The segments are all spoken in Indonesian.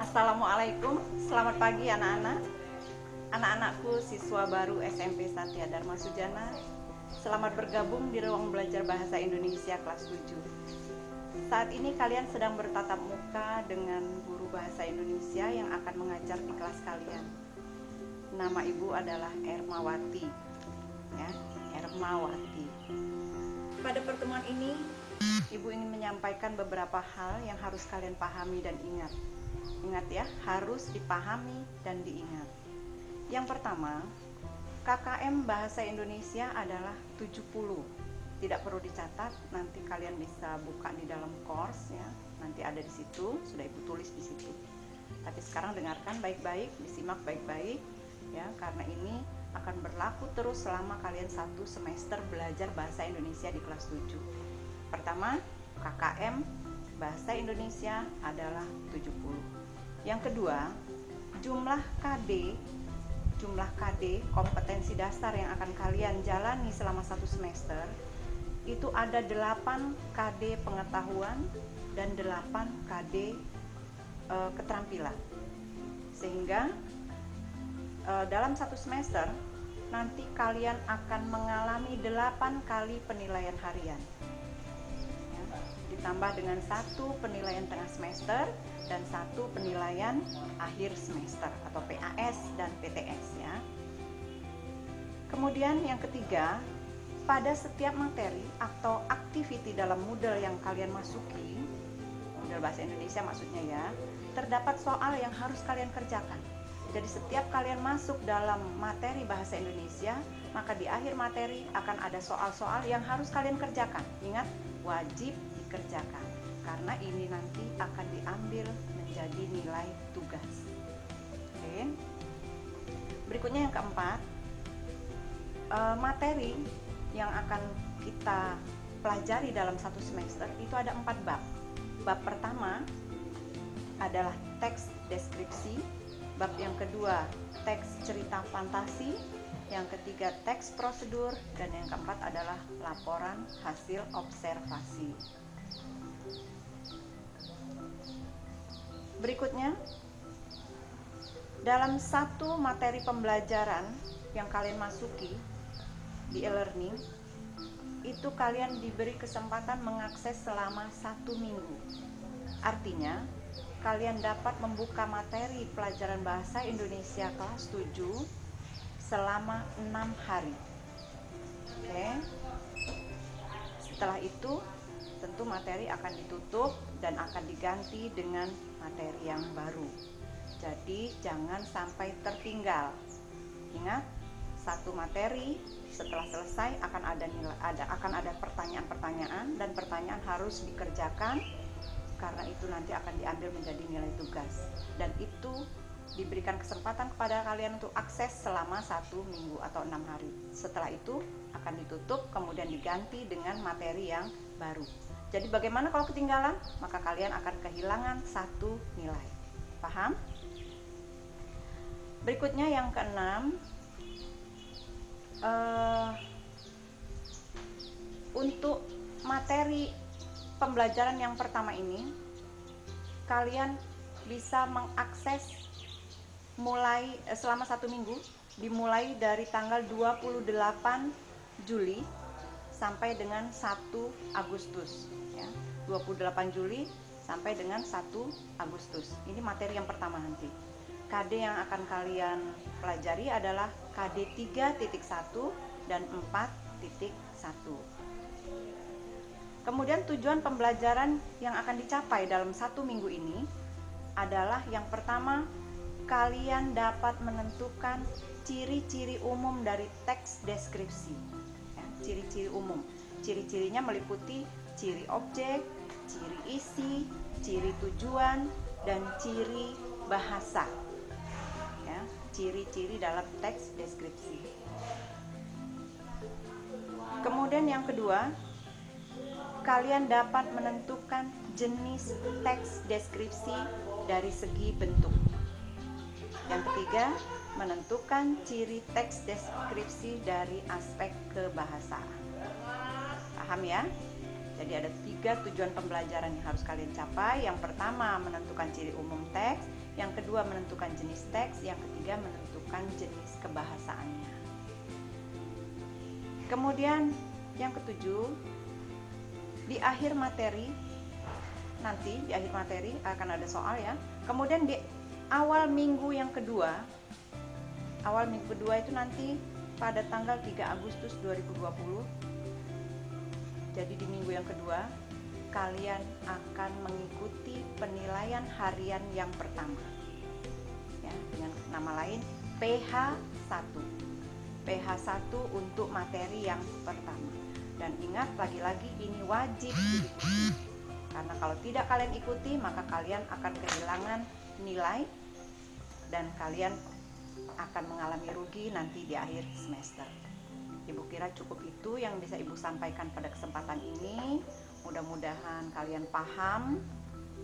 Assalamualaikum, selamat pagi anak-anak. Anak-anakku siswa baru SMP Satya Dharma Sujana. Selamat bergabung di ruang belajar bahasa Indonesia kelas 7. Saat ini kalian sedang bertatap muka dengan guru bahasa Indonesia yang akan mengajar di kelas kalian. Nama ibu adalah Ermawati. Ya, Ermawati. Pada pertemuan ini, ibu ingin menyampaikan beberapa hal yang harus kalian pahami dan ingat. Ingat ya, harus dipahami dan diingat. Yang pertama, KKM Bahasa Indonesia adalah 70. Tidak perlu dicatat, nanti kalian bisa buka di dalam course ya. Nanti ada di situ, sudah ibu tulis di situ. Tapi sekarang dengarkan baik-baik, disimak baik-baik ya, karena ini akan berlaku terus selama kalian satu semester belajar bahasa Indonesia di kelas 7. Pertama, KKM Bahasa Indonesia adalah 70. Yang kedua, jumlah KD kompetensi dasar yang akan kalian jalani selama satu semester itu ada 8 KD pengetahuan dan 8 KD keterampilan. Sehingga dalam satu semester nanti kalian akan mengalami 8 kali penilaian harian ya, ditambah dengan 1 penilaian tengah semester dan 1 penilaian akhir semester atau PAS dan PTS ya. Kemudian yang ketiga, pada setiap materi atau activity dalam Moodle yang kalian masuki, Moodle Bahasa Indonesia maksudnya ya, terdapat soal yang harus kalian kerjakan. Jadi setiap kalian masuk dalam materi Bahasa Indonesia, maka di akhir materi akan ada soal-soal yang harus kalian kerjakan. Ingat, wajib dikerjakan. Karena ini nanti akan diambil menjadi nilai tugas. Oke. Berikutnya yang keempat, materi yang akan kita pelajari dalam satu semester itu ada 4 bab. Bab pertama adalah teks deskripsi, bab yang kedua teks cerita fantasi, yang ketiga teks prosedur, dan yang keempat adalah laporan hasil observasi. Berikutnya, dalam satu materi pembelajaran yang kalian masuki di e-learning, itu kalian diberi kesempatan mengakses selama 1 minggu. Artinya, kalian dapat membuka materi pelajaran bahasa Indonesia kelas 7 selama 6 hari. Oke. Setelah itu, tentu materi akan ditutup dan akan diganti dengan materi yang baru. Jadi jangan sampai tertinggal. Ingat, satu materi setelah selesai akan ada pertanyaan-pertanyaan dan pertanyaan harus dikerjakan, karena itu nanti akan diambil menjadi nilai tugas. Dan itu diberikan kesempatan kepada kalian untuk akses selama 1 minggu atau 6 hari. Setelah itu akan ditutup, kemudian diganti dengan materi yang baru. Jadi bagaimana kalau ketinggalan? Maka kalian akan kehilangan 1 nilai. Paham? Berikutnya yang keenam, untuk materi pembelajaran yang pertama ini, kalian bisa mengakses mulai selama 1 minggu, dimulai dari tanggal 28 Juli sampai dengan 1 Agustus ya. 28 Juli sampai dengan 1 Agustus. Ini materi yang pertama nanti. KD yang akan kalian pelajari adalah KD 3.1 dan 4.1. Kemudian tujuan pembelajaran yang akan dicapai dalam 1 minggu ini adalah yang pertama, kalian dapat menentukan ciri-ciri umum dari teks deskripsi ya, ciri-ciri umum. Ciri-cirinya meliputi ciri objek, ciri isi, ciri tujuan, dan ciri bahasa ya, ciri-ciri dalam teks deskripsi. Kemudian yang kedua, kalian dapat menentukan jenis teks deskripsi dari segi bentuk. Yang ketiga, menentukan ciri teks deskripsi dari aspek kebahasaan. Paham ya? Jadi ada 3 tujuan pembelajaran yang harus kalian capai. Yang pertama, menentukan ciri umum teks. Yang kedua, menentukan jenis teks. Yang ketiga, menentukan jenis kebahasaannya. Kemudian yang ketujuh, di akhir materi, nanti di akhir materi akan ada soal ya. Kemudian di awal minggu kedua itu nanti pada tanggal 3 Agustus 2020. Jadi di minggu yang kedua kalian akan mengikuti penilaian harian yang pertama ya, dengan nama lain PH1 untuk materi yang pertama. Dan ingat, lagi-lagi ini wajib diikuti, karena kalau tidak kalian ikuti maka kalian akan kehilangan nilai dan kalian akan mengalami rugi nanti di akhir semester. Ibu kira cukup itu yang bisa Ibu sampaikan pada kesempatan ini. Mudah-mudahan kalian paham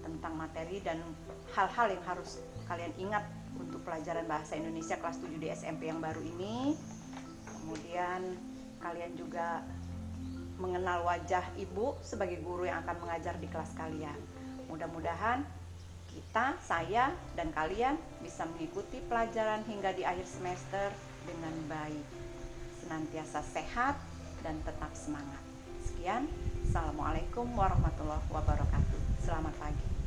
tentang materi dan hal-hal yang harus kalian ingat untuk pelajaran bahasa Indonesia kelas 7 di SMP yang baru ini. Kemudian kalian juga mengenal wajah Ibu sebagai guru yang akan mengajar di kelas kalian. Mudah-mudahan kita, saya, dan kalian bisa mengikuti pelajaran hingga di akhir semester dengan baik. Senantiasa sehat dan tetap semangat. Sekian, Assalamualaikum warahmatullahi wabarakatuh. Selamat pagi.